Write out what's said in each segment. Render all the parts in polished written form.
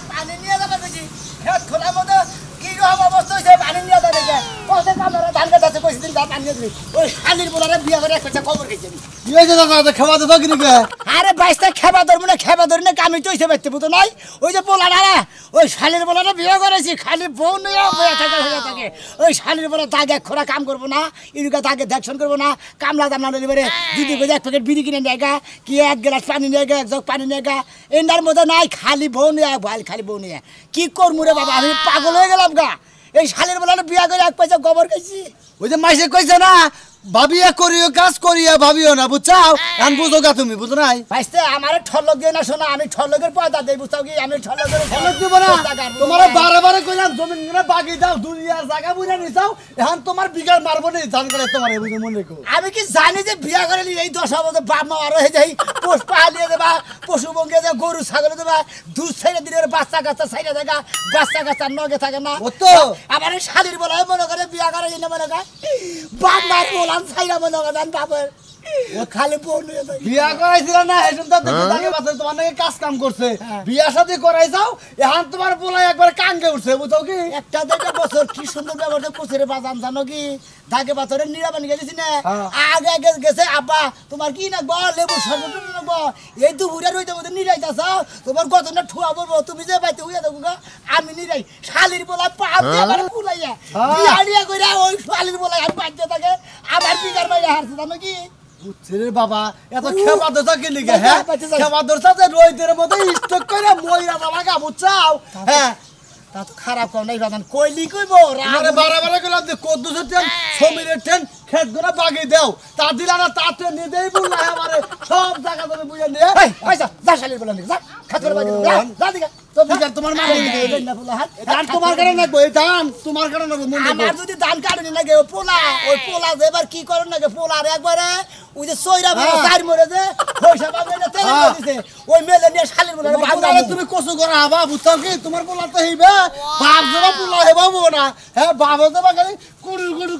পানি নিয়ে যাবে দেখি খেত খোলার মতো কি রকম অবস্থা হয়েছে পানি নিয়ে যাবে দেখে কত কামরা ধান গাছ কইছে দিন পানি নিয়ে দিবি ওই শালির বলারে বিয়া করে একটা খবর খেয়েছে কি হয়েছে দাদা খাওয়া দাওয়া কি নাকি আরে বাইশটা খেবা ধরবো না খেবা ধরি না কামি চইছে বাইতে বুঝো নাই ওই যে পোলা না ওই শালির বলারে বিয়ে করেছি খালি বউ নিয়ে বয়ে থাকে হয়ে থাকে ওই শালির বলা দাগে খোরা কাম করবো না ইরুকা দাগে দেখশন করবো না কামলা দাম না এবারে দিদি করে এক প্যাকেট বিড়ি কিনে নিয়ে গা কি এক গ্লাস পানি নিয়ে গা এক জগ পানি নিয়ে গা এন্ডার মধ্যে নাই খালি বউ নিয়ে ভাই খালি বউ নিয়ে কি করবো রে বাবা আমি পাগল হয়ে গেলাম গা এই শালির বলারে বিয়ে করে এক পয়সা গোবর খাইছি ওই যে মাইসে কইছে না ভাবিয়া করিও কাজ করিয়া ভাবিও না বুঝছাও এখন বুঝো গা তুমি বুঝো নাই ভাইস্তে আমারে ঠলক দিয়ে না শোনা আমি ঠলকের পয়দা দেই বুঝতাও কি আমি ঠলকের ঠলক দিব না তোমারে বারে বারে কইলাম জমিন কিনে বাগি দাও দুনিয়ার জায়গা বুঝা নিছাও এখন তোমার বিগার মারবো না ধান করে তোমারে বুঝে মনে রেখো আমি কি জানি যে বিয়া করে এই 10 বছর বাপ মা আর হয়ে যাই পোষ পালিয়ে দেবা পশু বঙ্গে যে গরু ছাগল দেবা দুধ ছেড়ে দিলে বাচ্চা কাচ্চা ছাইরা দেখা বাচ্চা কাচ্চা নগে থাকে না ও তো আমার শালির বলায় মনে করে বিয়া করে না মনে করে বাপ মার বলান ছাইরা মনে করে বাপের ও খালি বোন বিয়া করাইছিল না এসব তো দেখি তাকে বাচ্চা তোমার নাকি কাজ কাম করছে বিয়া শাদী করাইছাও এখন তোমার বলাই একবার কাঙ্গে উঠছে বুঝছো কি একটা দেড় বছর কি সুন্দর ব্যবহার করছে রে বাজান জানো কি ধাগে পাথরের নিরাবানি গেছি না আগে আগে গেছে আব্বা তোমার কি না গো লেবু শরবত না গো এই দুপুরে রইতে মধ্যে নিরাইতাছাও তোমার কত না ঠুয়া বলবো তুমি যে বাইতে হইয়া দেখো গো আমি নিরাই শালির বলা পাপ দিয়ে আমার ফুলাইয়া বিয়াড়িয়া কইরা ওই শালির বলা আমি বাইতে থাকে আমার বিগার বাইরে হারছে জানো কি বুঝছে রে বাবা এত খেবা দোসা কি লিখে হ্যাঁ খেবা দোসা যে রইদের মধ্যে স্টক করে মইরা বাবা গা বুঝছাও হ্যাঁ তা তো খারাপ কম নাই বাজান কইলি কইব আরে বারে কইলাম যে কদ্দুসের টেন সমীরের টেন খেত গোনা বাগি দাও তা দিলা না তাতে নিজেই বললা আমারে সব জায়গা ধরে বুঝে নিয়ে এই পয়সা যা শালির বলা নি যা খাত করে বাগি যা দিগা তো বিগার তোমার মা দেই না বলা হাত ধান তোমার কারণে লাগবে এই ধান তোমার কারণে লাগবে মন আমার যদি ধান কাটনি লাগে ওই পোলা এবার কি করেন নাকি পোলার একবারে ওই যে সইরা ভাড়া চার মরে যে পয়সা পাবে না তেল দিছে ওই মেলে নিয়ে শালির বলা ভাঙা তুমি কসু করা হবা বুঝছো কি তোমার পোলা তো হইবে বাপ জবা পোলা হইবা না হ্যাঁ বাপ জবা খালি কুড়ি করে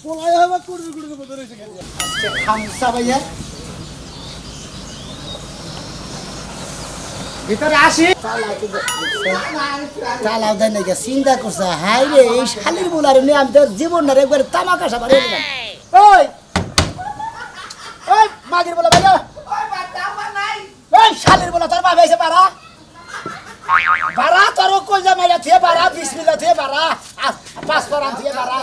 পোলা হইবা কুড়ি করে রইছে আজকে খামসা ভাইয়া ভিতরে আসি তালাও দেয় নাকি চিন্তা করছে হাই রে এই শালির বলার নিয়ে আমি তোর জীবন না একবার তামাকা সাবার হয়ে গেলাম ওই ওই মাগির বলা ভাইয়া ওই শালির বলা তোর বাবা এসে পারা বারা তোর কলজা মাইয়া থিয়ে বারা বিসমিল্লাহ থিয়ে বারা পাঁচ পারা থিয়ে বারা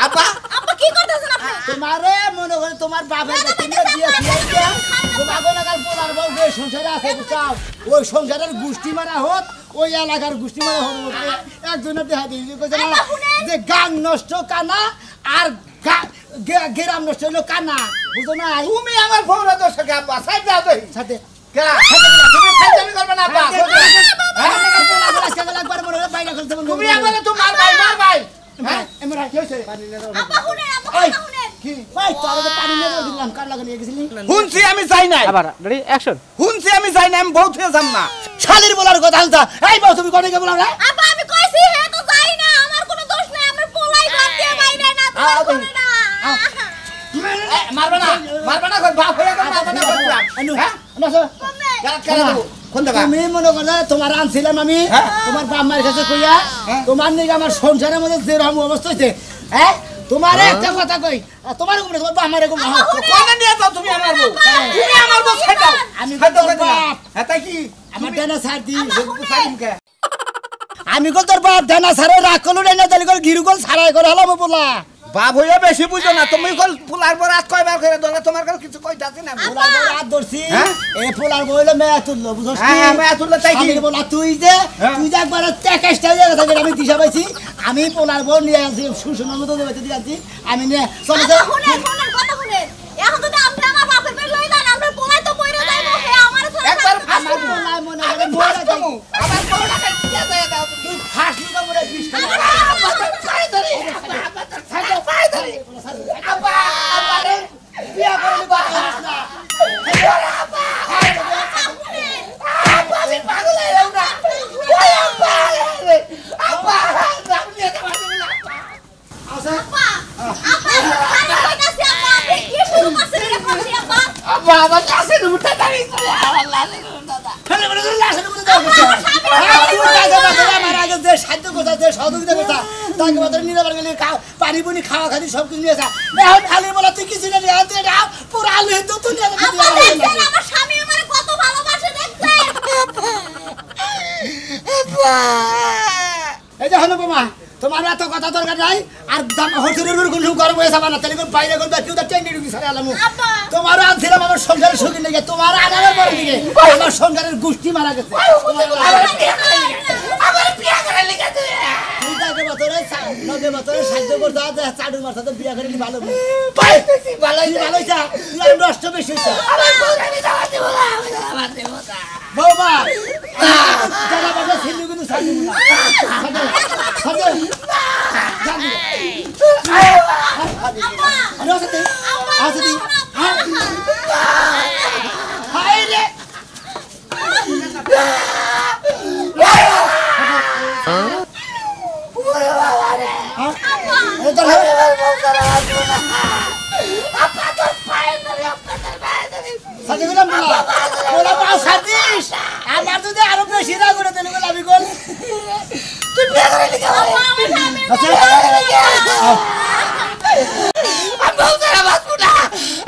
আপা আপা কি করতেছেন আপনি তোমারে মনে করে তোমার বাবার কাছে নিয়ে দিয়েছি তোমাকে লাগার পোলার বউ যে সংসারে আছে বুঝাও ওই সংসারের গোষ্ঠী মারা হোক ওই এলাকার গোষ্ঠী মারা হোক একজনের দেখা দিয়েছি যে গান নষ্ট কানা আর গ্রাম নষ্ট হইলো কানা বুঝো না তুমি আমার ফোনে তো সকে আপা সাইড দাও তো সাথে তুমি ফাইজলামি করবে না আপা তুমি একবারে তো মার ভাই হ্যাঁ এমরা কি হইছে আপা শুনেন আপা শুনেন কি ভাই তোর তো পানি নিয়ে দিলাম কার লাগা নিয়ে গেছিলি হুনছি আমি যাই নাই আবার রেডি অ্যাকশন হুনছি আমি যাই নাই আমি বহুত হয়ে যাম না শালির বলার কথা আনতা এই বউ তুমি কোনে গেবলা না আপা আমি কইছি হে তো যাই না আমার কোনো দোষ নাই আমার পোলাই বাদ দিয়ে বাইরে না তোমার করে না মারবে না কই বাপ হয়ে গেল মারবে না কই আনু হ্যাঁ না কোন দাবা তুমি মনে করো তোমার আনছিলাম আমি তোমার বাপ মায়ের কাছে কইয়া তোমার নিকে আমার সংসারের মধ্যে যে রকম অবস্থা হইছে হ্যাঁ তোমার একটা কথা কই তোমার উপরে তোমার বাপ মায়ের কোন কোনে নিয়ে যাও তুমি আমার বউ তুমি আমার বউ ছাড় দাও আমি ছাড় দাও বাপ হ্যাঁ তাই কি আমার ডানা ছাড় দি সাইম কে আমি কল তোর বাপ ডানা ছাড়ে রাখলো না তাহলে কল গিরুকল ছাড়াই করে হলাম বলা বাপ হইয়া বেশি বুঝো না তুমি কল ফুলার পর আজ কয়বার করে দলে তোমার কাছে কিছু কইতাছি না পোলার বই রাত ধরছি এই পোলার বই হলো মেয়া তুললো বুঝছিস হ্যাঁ মেয়া তুললো তাই কি বলা তুই যে একবার টেকাসটা দিয়ে আমি দিশা পাইছি আমি পোলার বই নিয়ে আসি সুসুনের মতো দিয়ে আসি আমি নিয়ে চলে যাই শুনেন কথা শুনেন এখন যদি আপনি আমার বাপের পেট লই যান আমরা পোলাই তো কইরা যাইবো হে আমার সাথে একবার আমার পোলাই মনে করে মরে যাই আমার পোলাকে দিয়ে দাও তুই ফাঁসি তো মরে বিষ পাই ধরে পাই ধরে আপা আমারে বিয়া করে বাপ না আপা আমি পাগল হয়ে গেলাম না ওই আপা আপনি এটা মারবেন না আসা আপা আপা আমি কইতাছি আমার লাশের উঠে দাঁড়িয়ে করে আমার লাশের উঠে খালি বলে তোর লাশের উপরে দাও তুই টাকা বাজারে আমার আগে যে সাধ্য কথা যে সহযোগিতা কথা তাকে বাজারে নিরাবার গেলে পানি পুনি খাওয়া খালি সব কিছু নিয়ে যা এখন খালি বলা তুই কিছু না নিয়ে আনতে এটা পুরো আলু হিন্দু তুই নিয়ে আব্বা দেখছেন আমার স্বামী আমারে কত ভালোবাসে দেখছেন এই যে হলো বাবা তোমার এত কথা দরকার নাই আর হোটেলের কোনো গরম হয়ে যাবে না তাহলে কোন বাইরে কোন কেউ তো টেন্ডি ঢুকি সারা আলামু তোমার আনছিলাম আমার সংসারের সুখী লেগে তোমার আনার পরে দিকে আমার সংসারের গোষ্ঠী মারা গেছে আমার বিয়া করে লিখে দে তুই তাকে বছরে নদে বছরে সাহায্য করতে চাডুর মার সাথে বিয়া করে ভালো পাইতেছি ভালো ভালো হয়েছে তুই নষ্ট বেশি হয়েছে আমার বউরানি দাওয়াত দেব না আমি দাওয়াত দেব না বৌমা জানা বাজা ছিলি কিন্তু ছাড়ি না ছাড়ি আরে আসতে আসতে হাই রে আমার যদি আরো বেশি না করে দেন আমি বল তুই বিয়া করে লিখে আমি বউরা বাঁচবো না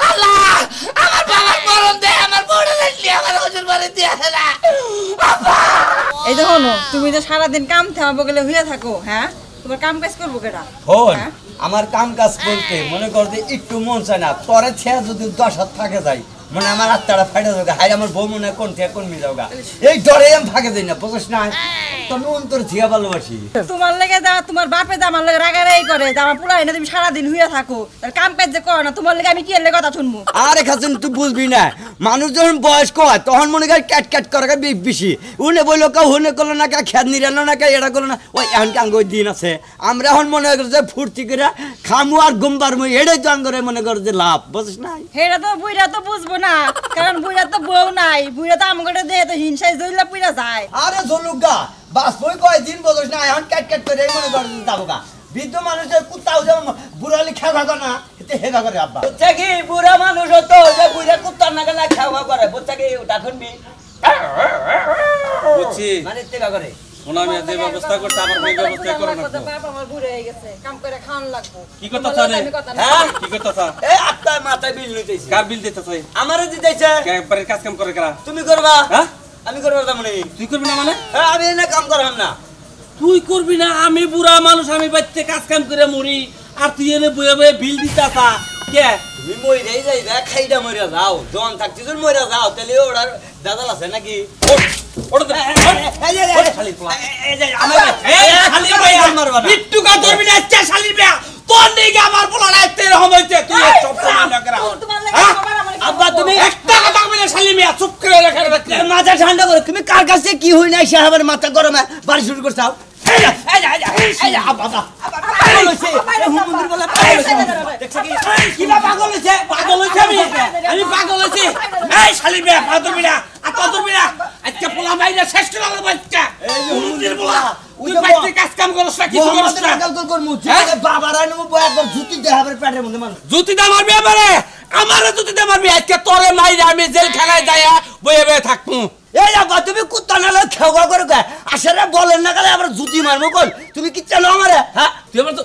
আল্লাহ আমার বাবার মরণ দে আমার বউরা দেখলি আমার হুজুর বাড়ি দিয়ে না এই দেখো তুমি যে সারাদিন কাম থামাবো গেলে হইয়া থাকো হ্যাঁ তোমার কাম কাজ করবো কেটা হন আমার কাম কাজ করতে মনে কর যে একটু মন চায় না পরে ছেয়া যদি 10 হাত থাকে যাই মানে আমার আত্মাটা ফাইটা যাবে হাই আমার বউ মনে কোন থেকে কোন মি যাওগা এই ডরে আমি ফাঁকে যাই না বুঝছ না তুমি অন্তর ছিয়া ভালোবাসি তোমার লেগে যা তোমার বাপে যা আমার লেগে রাগারাই করে যে আমার পুরা এনে তুমি সারাদিন হইয়া থাকো তার কাম কাজ যে করো না তোমার লেগে আমি কি এর লেগে কথা শুনবো আরে খাসুন তুই বুঝবি না মানুষ যখন বয়স্ক হয় তখন মনে কর ক্যাট ক্যাট করে বেশি উনি বললো কা হুনে করলো না কা খেত নিরানো না কা এটা করলো না ওই এখন কাঙ্গ দিন আছে আমরা এখন মনে করি যে ফুর্তি করে খামু আর গুমবার মই এটাই তো আঙ্গরে মনে কর যে লাভ বুঝছ না হেরা তো বুইরা তো বুঝবো না কারণ বুইরা তো বউ নাই বুইরা তো আমগরে দেহে তো হিংসায় জইলা পুইরা যায় আরে জলুগা বাস বই কয় দিন বলছ না এখন ক্যাট ক্যাট করে মনে কর যাবো গা বৃদ্ধ মানুষের কুত্তাও যেমন বুড়ালি খাওয়া করে না এতে হেগা করে আব্বা বুঝছে কি বুড়া মানুষ তো যে বুড়া কুত্তার নাকে না খাওয়া করে বুঝছে কি ওটা শুনবি বুঝছি মানে তেগা করে শোনা আমি যে ব্যবস্থা করতে আমার ভাই ব্যবস্থা করো না বাপ আমার বুড়ে হয়ে গেছে কাম করে খাওয়ান লাগবো কি কথা চালে হ্যাঁ কি কথা চা এই আত্মায় মাথায় বিল লইতেছি কার বিল দিতে চাই আমারে দিতেছে একবারে কাজ কাম করে করা তুমি করবা হ্যাঁ আমি করবা তেমনি তুই করবি না মানে হ্যাঁ আমি না কাম করলাম না তুই করবি না আমি বুড়া মানুষ আমি বাইতে কাজ কাম করে মরি আর তুই এনে বয়ে বয়ে বিল দিতা তা কে তুমি মইরাই যাইবা খাইডা মইরা যাও জন থাকছি যদি মইরা যাও তাহলে ওড়ার দাদাল আছে নাকি ওটা শালি পোলা এই শালি ভাই মারবা না বিট্টু কা ধরবি না আচ্ছা শালি ভাই তোর দিকে আমার পোলা রাইতে রকম হইছে তুই সব সময় না করা তোমার লেগে হ্যাঁ? সবার আমার আব্বা তুমি একটা কথা বলে শালি মিয়া চুপ করে রাখা রাখতে মাথা ঠান্ডা করো তুমি কার কাছে কি হই নাই সাহাবার মাথা গরমে বাড়ি শুরু করছাও এই যা এই যা আব্বা পাগল হইছে হুমুন্দির বলে পাগল হইছে দেখছ কি কিবা পাগল হইছে আমি পাগল হইছি এই শালি মিয়া পাগল মিয়া আর তোর মিয়া আজকে পোলা মাইরা শেষ করে লাগবে আজকে এই যে হুমুন্দির পোলা তুই ওই যে বাইতে কাজ কাম করছ না কিছু করছ না বাবারা নেবো বয় একবার জুতি দেখাবার পেটের মধ্যে মানুষ জুতি দা মারবি আমারে জুতি দা মারবি আজকে তোরে মাইরা আমি জেল খেলায় যাইয়া বয়ে বয়ে থাকবো এই আব্বা তুমি কুত্তা নালে খেওয়া করে গে আসলে বলেন না কালে আবার জুতি মারবো কল তুমি কি চালো আমারে হ্যাঁ তুই আমার তো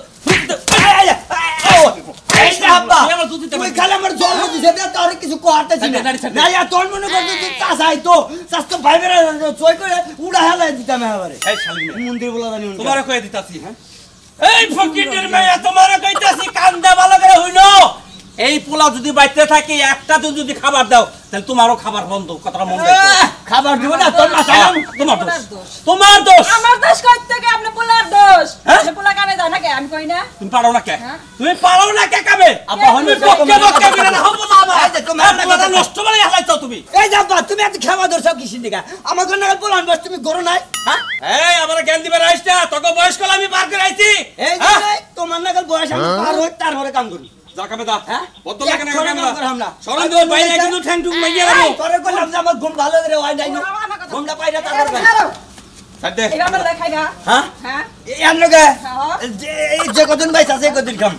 এই যে আব্বা তুই আমার জুতি দা তুই খালি আমার জন্ম দিছে না তোর কিছু কোয়ারতে ছিল না ইয়া তোর মনে কর তুই চাচাই তো চাচ তো ভাইবেরা চই করে উড়া হেলাই দিতাম এবারে এই শালি মিয়া মন্দির বলা জানি তোমারে কই দিতাছি হ্যাঁ এই ফকিরের মেয়ে তোমারে কইতাছি কান্দা ভালো করে হইলো এই পোলা যদি বাইতে থাকে একটা তো যদি খাবার দাও তাহলে তোমারও খাবার বন্ধ কথাটা মন রাখো খাবার দিব না তোর মাথা তোমার দোষ আমার দোষ করতে গিয়ে আপনি পোলার দোষ হ্যাঁ? আপনি পোলা কামে যায় নাকি আমি কই না তুমি পারো না কে হ্যাঁ? তুমি পারো না কে কামে আব্বা হইলো বক্কে বক্কে বিনা হবো না আমার এই যে তোমার হ্যাঁ, পোলাটা নষ্ট করে হালাইছো তুমি এই যে আব্বা তুমি এত খাওয়া দরছাও কিসি দিগা আমার কোন নাগাল বলান বস তুমি গরো নাই হ্যাঁ এই আমার জ্ঞান দিবে রাইসটা তোকে বয়স কল আমি পার করে আইছি এই যে তোমার নাগাল বয়স আমি পার হই তারপরে কাম করি যা কামে দা হ্যাঁ বদ্ধ লাগে না কামে না সরন দিও বাইরে কিন্তু ঠ্যাং টুক মাইয়া রাখো পরে কইলাম যে আমার ঘুম ভালো করে হয় নাই ঘুমটা পাইরা তারপরে সাথে এবার আমরা দেখাই না হ্যাঁ হ্যাঁ এই আনলগে হ্যাঁ। যে কতদিন বাইস আছে কতদিন কাম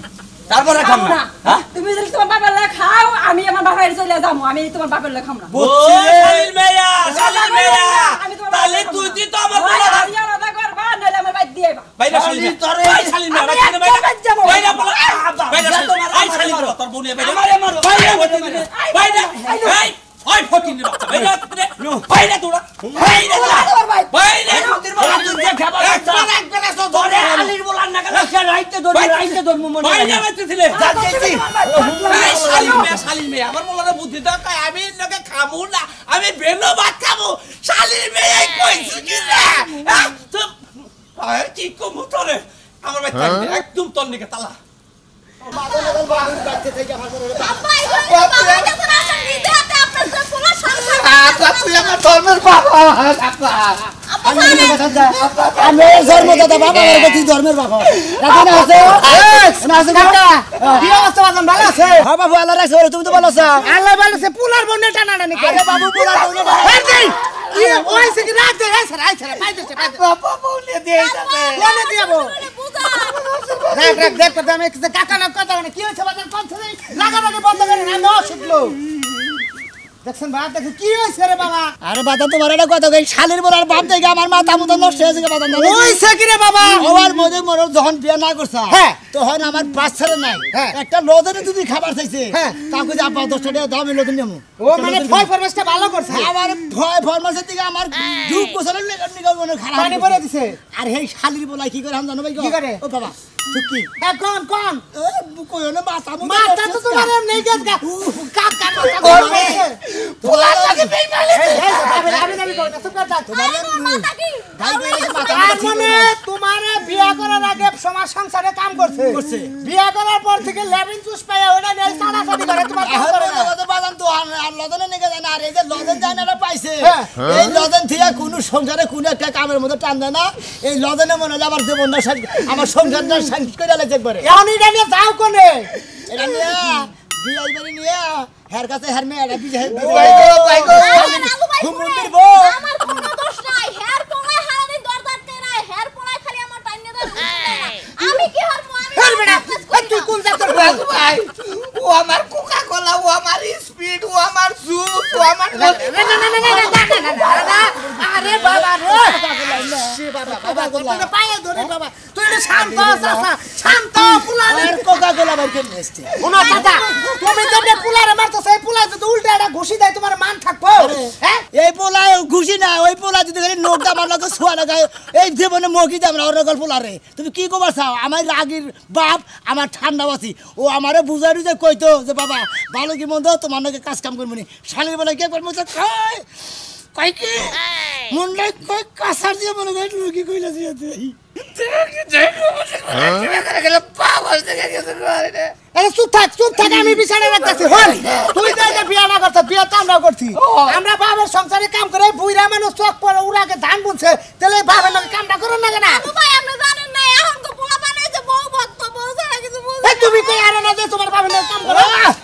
তারপরে খাম না হ্যাঁ তুমি যদি তোমার বাপের লাগে খাও আমি আমার বাপের চলে যাবো আমি তোমার বাপের লাগে খাম না ও শালিল মেয়া তাহলে তুই তুই তো আমার বলা আমি আলাদা করবা নাহলে আমার বাইর দিয়ে আইবা বাইরে শালিল মেয়া ভাই শালিল মেয়া বাইরে বাইরে বলা বাইরে আই শালিল মেয়া তোর বোনে বাইরে বাইরে এই ওই ফকিনের বাচ্চা বাইরে বাইরে তোরা বাইরে বাইরে তুই যে খাবার একবার এসো ধরে শালিল বলার না কেন রাইতে ধর মনে বাইরে বাইতেছিলে যাচ্ছি শালিল মেয়া আমার বলার বুদ্ধি দাও কই আমি লোকে খামু না আমি বেলো ভাত খাবো শালিল মেয়া কইছ কি রে তো আয় কি কমু তোরে আমার ভাই একদম তোর নিকে তালা আব্বা এগুলো বাবা যখন আসেন দিতে হাতে আপনার তো পোলা সংসার তুই আমার ধর্মের বাবা আব্বা আমি ধর্মদাতা বাবা আর তুই ধর্মের বাবা রাখি না আছে না আছে কাকা কি অবস্থা বাজান ভালো আছে হ্যাঁ বাবু আল্লাহ রাখছে তুমি তো ভালো আছো আল্লাহ ভালো আছে পুলার বনে টানাটানি করে আরে বাবু পুরা বলে কি ওইছে কি রাত দে আইছে বাবা বলে দিয়ে যাবে বলে দিয়াবো বুঝা রাখ দেখ তো আমি কাকা না কথা না কি হইছে বাজান কোন থেকে লাগালাগি বন্ধ করে না নো শিখলো দেখছেন বাবা দেখো কি হইছে রে বাবা আরে বাবা তোমার একটা কথা কই শালির বলার বাপ দেখে আমার মাথা মুতো নষ্ট হয়ে গেছে বাবা হইছে কি রে বাবা আমার মধ্যে মনে যখন বিয়ে না করছ হ্যাঁ। তখন আমার বাচ্চারা নাই হ্যাঁ। একটা লজনে যদি খাবার চাইছে হ্যাঁ। তাকে যে আব্বা 10 টাকা দাও আমি লজনে নেবো ও মানে ভয় ফরমাসটা ভালো করছে আমার ভয় ফরমাসের দিকে আমার ধূপ গোছানোর নিগম মনে খারাপ পানি পড়ে দিছে আর এই শালির বলাই কি করে আমি জানো ভাই কি করে? ও বাবা তুই কি হ্যাঁ কোন কই না মাথা তো তোমার নেই গেছ কাকা পোলা লাগে বেইমানে আমি কই না সুপার দাও তোমার মাথা কি গাই গই মাথা তার মানে তোমারে বিয়া করার আগে সমাজ সংসারে কাম করছে করছে। বিয়া করার পর থেকে লেবিন জুস পায় ওটা নেই সাড়াসাড়ি করে তোমার কাম করে না বাজান তো আর লজনে নিয়ে যায় না আর এই যে লজেন জানারা পাইছে হ্যাঁ। এই লজেন থেকে কোনো সংসারে কোনো একটা কামের মধ্যে টান দেয় না এই লজনে মনে হলে আমার জীবনটা আমার সংসারটা শেষ করে আলাইছে একবারে এখন এটা নিয়ে যাও কোনে এটা নিয়ে বিয়ে বাড়ি নিয়ে হের কাছে হের মেয়ে এটা বিয়ে মন্দির বউ আমার কোনো দোষ নাই হেয়ার পোলা হারাদিন দরদার তেরা হেয়ার পোলা খালি আমার টাইনে ধরে আমি কি হরমু আমি হের বেটা তুই কোন জাতের ভাই ও আমার কোকা কোলা ও আমার স্পিড ও আমার জুস ও আমার না আরে বাবা রে বাবা তুই পায়ে ধরে বাবা তুই এটা শান্ত শান্ত পুলারে আর কোকা-কোলা বাইর করে নিয়ে এসছে। ওনা দাদা তুমি যেটা পুলারে মারতো সেই পুলা যদি উল্টা এটা ঘুষি দেয় তোমার মান থাকবো হ্যাঁ এই পোলা ঘুষি না ওই পোলা যদি খালি নোক দাম লাগে ছোয়া লাগায় এই জীবনে মকি দাম না ওরকল পোলারে তুমি কি কবার চাও আমার রাগির বাপ আমার ঠান্ডা বাসি ও আমারে বুঝাই যে কইতো যে বাবা ভালো কি মন্দ তোমার নাকি কাজ কাম করবো নি শালির বেলা কে করবো কয় কয় কি মনটা কয় কাঁচার দিয়ে মনে কয় লুকি কইলা দিয়ে তুই আরে চুপ থাক আমি বিছানা রাখতেছি হল তুই তো এটা বিয়া না করছিস বিয়া তো আমরাও করছি আমরা বাবার সংসারে কাম করে বুইরা মানুষ চোখ পরে উড়াকে ধান বুনছে তাহলে বাবার নাকি কামটা করুন না কেন ভাই আপনি জানেন না এখন তো পোলা বানাইছে বউ ভক্ত বউ ছাড়া কিছু বুঝ এই তুমি কই আর না যে তোমার বাবার নাকি কাম করো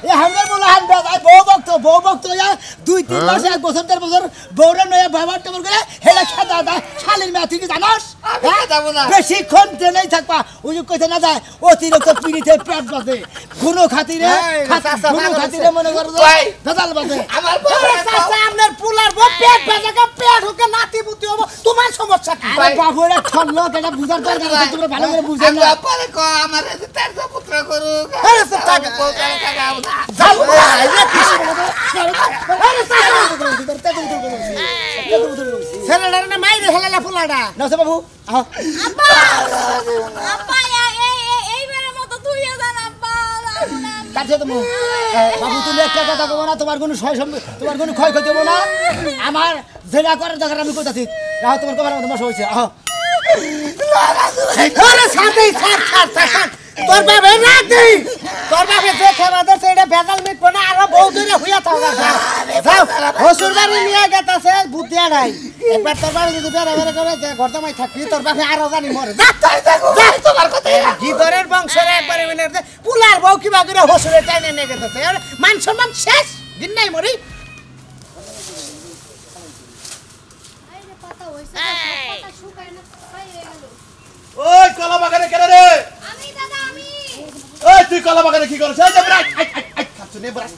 এ হামদার বলা হামদার আই বউ বক্ত ইয়া 2-3 মাস 1 বছর 4 বছর বউরা নয়া বাবার টেবল করে হেলা খাদা দা শালির মেয়ে তুই কি জানাস বেশিক্ষণ দেনেই থাকবা ওই যে কইতে না যায় অতিরিক্ত পিড়িতে পেট বাজে গুনো খাতিরে মনে করো ভেজাল বাজে আমার আপনার পুলার বউ পেট বেজাকে পেট হুকে নাতি বুতি হবো তোমার সমস্যা কি আরে বাবুরা ছল্লো এটা বুঝার দরকার আছে তোমরা ভালো করে বুঝেন না পরে ক আমার তার পুত্র করুক আরে সব টাকা যাও ছেলেটার না মাইরে হেলালা ফুলাটা না বাবু আব্বা আব্বা এইবারের মতো তুই জান আব্বা কাছে তুমি বাবু তুমি একটা কথা কবো না তোমার কোনো তোমার কোনো ক্ষয়ক্ষতি হবো না আমার যেটা করার দরকার আমি করতেছি রাহ তোমার কবার মতো মশা হয়েছে আরে সাথে ছাড় তোর বাবা রাখ দেই তোর বাবা যে খাবার দে সেটা ভেজাল মিট না আর বউ ধরে হইয়া থাকা যাও হসুর বাড়ি নিয়ে গেতাছে বুদ্ধি নাই একবার তোর বাবা যদি বেড়া বেড়া করে যে ঘরদামাই থাকবি তোর বাবা আরো জানি মরে যা তোমার কথা গিদরের বংশের একবারে মিলে পুলার বউ কিবা করে হসুরে টাইনে নিয়ে গেতাছে আর মান সম্মান শেষ দিন নাই মরি আরে পাতা হইছে পাতা শুকায় না পাই হয়ে গেল ওই কলা বাগানে কেন রে আমি দাদা আমি ওই তুই কলা বাগানে কি করছ এই যে বড় আই খাচ্ছ নে বড়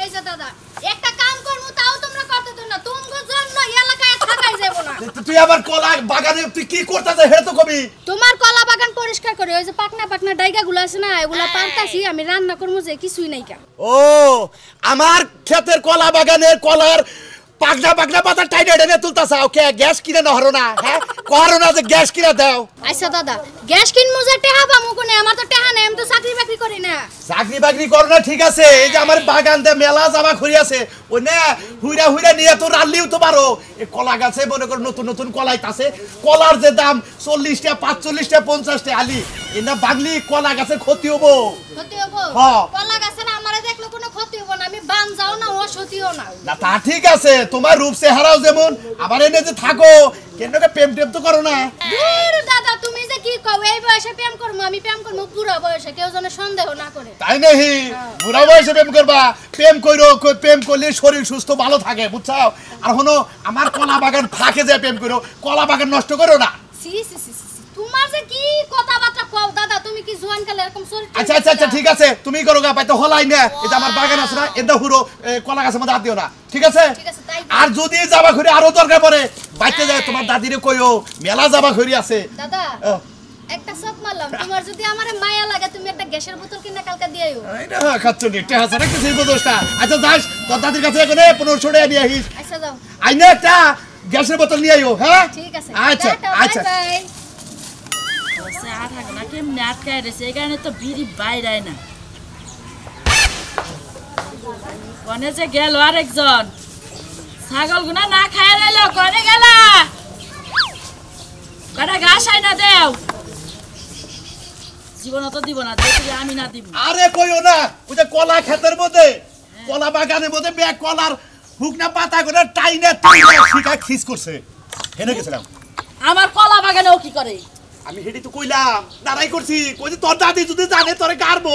এই যে দাদা একটা কাম করমু তাও তোমরা করতে তো না তুমগো জন্য এলাকায় থাকাই যাব না তুই আবার কলা বাগানে তুই কি করতেছ হেড়ে তো কবি তোমার কলা বাগান পরিষ্কার করে ওই যে পাকনা ডাইগাগুলো আছে না এগুলা পারতাছি আমি রান্না করমু যে কিছুই নাই কা ও আমার ক্ষেতের কলা বাগানের কলার পাগনা পাতা টাইনে তুলতাছাও কে গ্যাস কিনে না হরো না হ্যাঁ করো না যে গ্যাস কিনে দাও আচ্ছা দাদা গ্যাস কিনমু যে টেহা পামু কোনে আমার তো টেহা নাই আমি তো চাকরি বাকরি করি না চাকরি বাকরি করো না ঠিক আছে এই যে আমার বাগান দে মেলা জামা খুঁড়ি আছে ওই না হুইরা নিয়ে তো রাল্লিও তো পারো এই কলা গাছে মনে করো নতুন কলাইতাছে কলার যে দাম 40টা 45টা 50টা আলি এনা বাগলি কলা গাছে ক্ষতি হবো হ্যাঁ। কলা গাছে না আমারে দেখলে কোনো ক্ষতি হবো না আমি বান যাও না অসতিও না না তা ঠিক আছে তোমার রূপ চেহারাও যেমন আবার এনে যে থাকো কেনকে প্রেম তো করো না দূর দাদা তুমি যে কি কও এই বয়সে প্রেম করমু আমি প্রেম করমু বুড়া বয়সে কেউ যেন সন্দেহ না করে তাই নাহি বুড়া বয়সে প্রেম করবা প্রেম করলে শরীর সুস্থ ভালো থাকে বুঝছাও আর হনো আমার কলা বাগান ফাঁকে যায় প্রেম করো কলা বাগান নষ্ট করো না সি তোমার যে কি কথাবার্তা কও দাদা তুমি কি জোয়ান কালে এরকম চরিত্র আচ্ছা ঠিক আছে তুমি করো গা পাইতো হলাই না এটা আমার বাগান আছে না এটা হুরো কলা গাছের মধ্যে হাত দিও না ঠিক আছে তাই আর যদি যাবা ঘুরে আরো দরকার পড়ে বাইতে যায় তোমার দাদিরে কইও মেলা যাবা ঘুরি আছে দাদা একটা শট মারলাম তোমার যদি আমারে মায়া লাগে তুমি একটা গ্যাসের বোতল কিনে কালকে দিয়াইও এইটা খাচ্ছো নি টেহা ছাড়া কিছু দোষটা আচ্ছা যাস তোর দাদির কাছে এখন 1500 টাকা নিয়ে আসিস আচ্ছা যাও আইনা একটা গ্যাসের বোতল নিয়ে আইও হ্যাঁ ঠিক আছে আচ্ছা বাই সে আর থাকে না কেমনি আটকায় রেছে এই কারণে তো বিড়ি বাইরায় না কনে যে গেল আরেকজন ছাগল গুনা না খায় রইল কনে গেলা কনে ঘাস আই না দেও জীবন তো দিব না দেখি আমি না দিব আরে কইও না ওই যে কলা ক্ষেতের মধ্যে কলা বাগানের মধ্যে ব্যাগ কলার হুকনা পাতা করে টাইনে শিকা খিস করছে হেনে গেছিলাম আমার কলা বাগানেও কি করে আমি হেডি তো কইলাম দাঁড়াই করছি কই যে তোর দাদি যদি জানে তোরে কারবো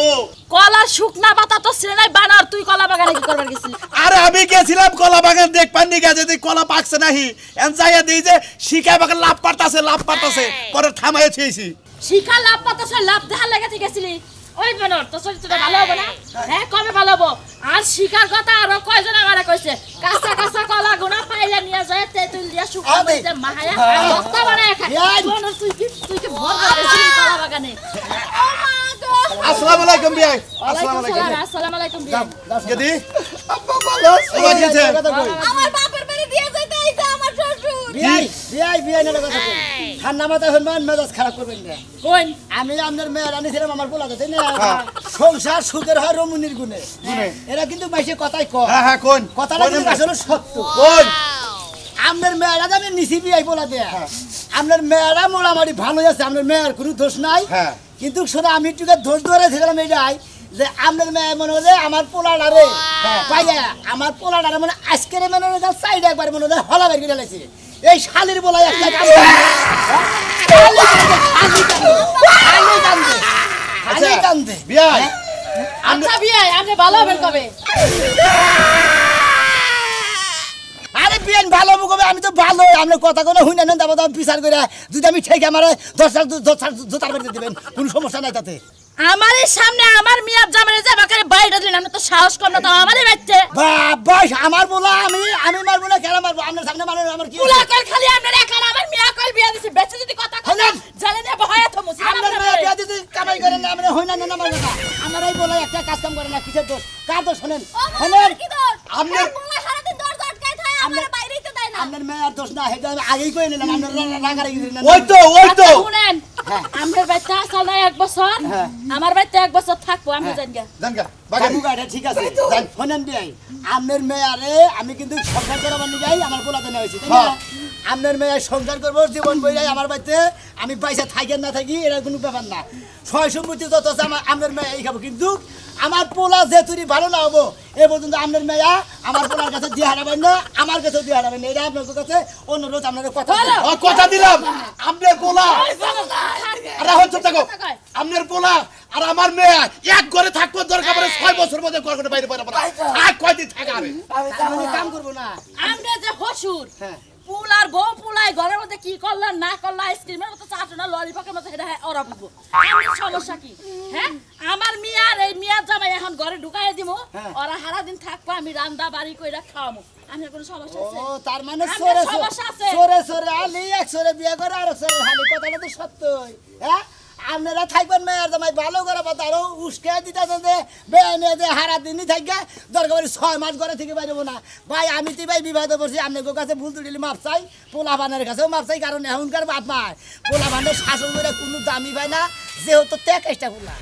কলার শুকনা পাতা তো ছেড়ে নাই বানার তুই কলা বাগানে কি করবার গেছিস আরে আমি গেছিলাম কলা বাগান দেখ পান্নি গেছে যে কলা পাকছে নাহি এন যাইয়া দেই যে শিকা বাগান লাভ পারতাছে পরে থামাইয়া ছিয়েছি শিখা লাভ পাতা সে লাভ দেখা লাগাতে গেছিলি ওই বানর তো চরিত্রটা ভালো হবে না হ্যাঁ কবে ভালো হবো আর শিকার কথা আরো কয়জন আমারে কইছে কাঁচা কলা গুনা পাইলে নিয়ে যায় তেঁতুল দিয়া শুকা দিতে মাহায়া বস্তা বানায় খায় বানর তুই কি ভর করেছিস কলা বাগানে ও মা গো আসসালামু আলাইকুম বিয়াই আসসালামু আলাইকুম বিয়াই গদি আব্বা ভালো সবাই গেছে আমার বাপের বাড়ি দিয়ে যাইতে আইছে আমার শ্বশুর বিয়াই না কথা কই ঠান্ডা মাথায় হইমান মেজাজ খারাপ করবেন না কোন আমি আপনার মেয়ের আনিছিলাম আমার পোলা তাই না সংসার সুখের হয় রমণীর গুণে এরা কিন্তু মাইসে কথাই কয় হ্যাঁ কোন কথাটা কিন্তু আসলে সত্য কোন আপনার মেয়েরা আমি নিছি বিয়াই বলা দেয়া আপনার মেয়েরা মোটামুটি ভালোই আছে আপনার মেয়ের কোনো দোষ নাই কিন্তু শুধু আমি একটু দোষ ধরেছিলাম এটাই যে আপনার মেয়ে মনে হলে আমার পোলাটারে পাইয়া আমার পোলাটারে মানে আজকের মনে হলে সাইড একবার মনে হলে হলা বের করে লাগছে এই শালির বলাই একটা বিয়াই আচ্ছা বিয়াই আপনি ভালো হবেন কবে আরে বিয়ান ভালো কবে আমি তো ভালো আপনি কথা কোনো হই না দাম বিচার করে যদি আমি ঠিক আমার 10 জোতার বেঁধে দেবেন কোনো সমস্যা নাই তাতে আমার সামনে আমার মিয়ার জামাইরে যাবা করে বাইরে দিলেন আমি তো সাহস কম না তো আমারই বাইতে বাবা আমার বলা আমি মারবো না কেন মারবো আপনার সামনে মানে আমার কি পুলা কল খালি আপনার একার আমার মিয়া কল বিয়া দিছে বেঁচে যদি কথা কইলেন জানেন না বহায়া তো মুসিবত আপনার মেয়ে বিয়া দিতে কামাই করে না আমরা হই না না মারবে না আমার এই বলা একটা কাজ কাম করে না কিসের দোষ কার দোষ শুনেন শুনেন কি দোষ আপনার পোলা সারা দিন দরজা আটকায় থাকে আমার বাইরেই তো দেয় না আপনার মেয়ের দোষ না এটা আমি আগেই কই নিলাম আপনার রাগারাগি না ওই তো শুনেন আমার বাইতে আসল না এক বছর আমার বাইতে এক বছর থাকবো আমি জানগা বাবু গাড়ি ঠিক আছে শুনেন বিয়াই আপনার মেয়ারে আমি কিন্তু সংসার করাবার যাই আমার পোলা দেনা হয়েছে তাই না আপনার মেয়ে সংসার করবো জীবন বইরাই আমার বাড়িতে আমি পয়সা থাকি না থাকি এরা কোনো ব্যাপার না সয় সম্পত্তি যত আছে আপনার মেয়ে এই খাবো কিন্তু আমার পোলা যে তুই ভালো না হবো এ পর্যন্ত আপনার মেয়া আমার পোলার কাছে দিয়ে হারাবেন না আমার কাছেও দিয়ে হারাবেন না এটা আপনার কাছে অনুরোধ আপনাদের কথা দিলাম আপনার পোলা রাহুল চুপ থাকো আপনার পোলা আর আমার মেয়ে এক ঘরে থাকবো দরকার পড়ে 6 বছর মধ্যে ঘর করে বাইরে পড়া আর কয়দিন থাকা হবে আমি কাম করবো না আমরা যে হসুর পুলার বউ পুলাই ঘরের মধ্যে কি করলেন না করলেন আইসক্রিমের মতো চাটনা ললিপপের মতো এটা ওরা বুঝবো আমার সমস্যা কি হ্যাঁ আমার মিয়ার এই মিয়ার জামাই এখন ঘরে ঢুকাই দিব ওরা সারা দিন থাকবো আমি রান্না বাড়ি কইরা খাওয়াবো আমি কোনো সমস্যা আছে ও তার মানে আমার সমস্যা আছে। সরে আলি এক সরে বিয়ে করে আর এক সরে হালি কথাটা তো সত্যই হ্যাঁ আপনারা থাকবেন মেয়ের জামাই ভালো করে পাতা আরো উস্কে দিতেছে যে বেনে যে হারা দিনই থাকবে দরকার 6 মাস ঘরে থেকে বাইরবো না ভাই আমি তো ভাই বিবাদ করছি আপনাদের কাছে ভুল ত্রুটি মাপ চাই পোলা বানের কাছেও মাপ চাই কারণ এখনকার বাপ মায় পোলা বানের শাসন করে কোনো দামি পায় না যেহেতু 23টা পোলা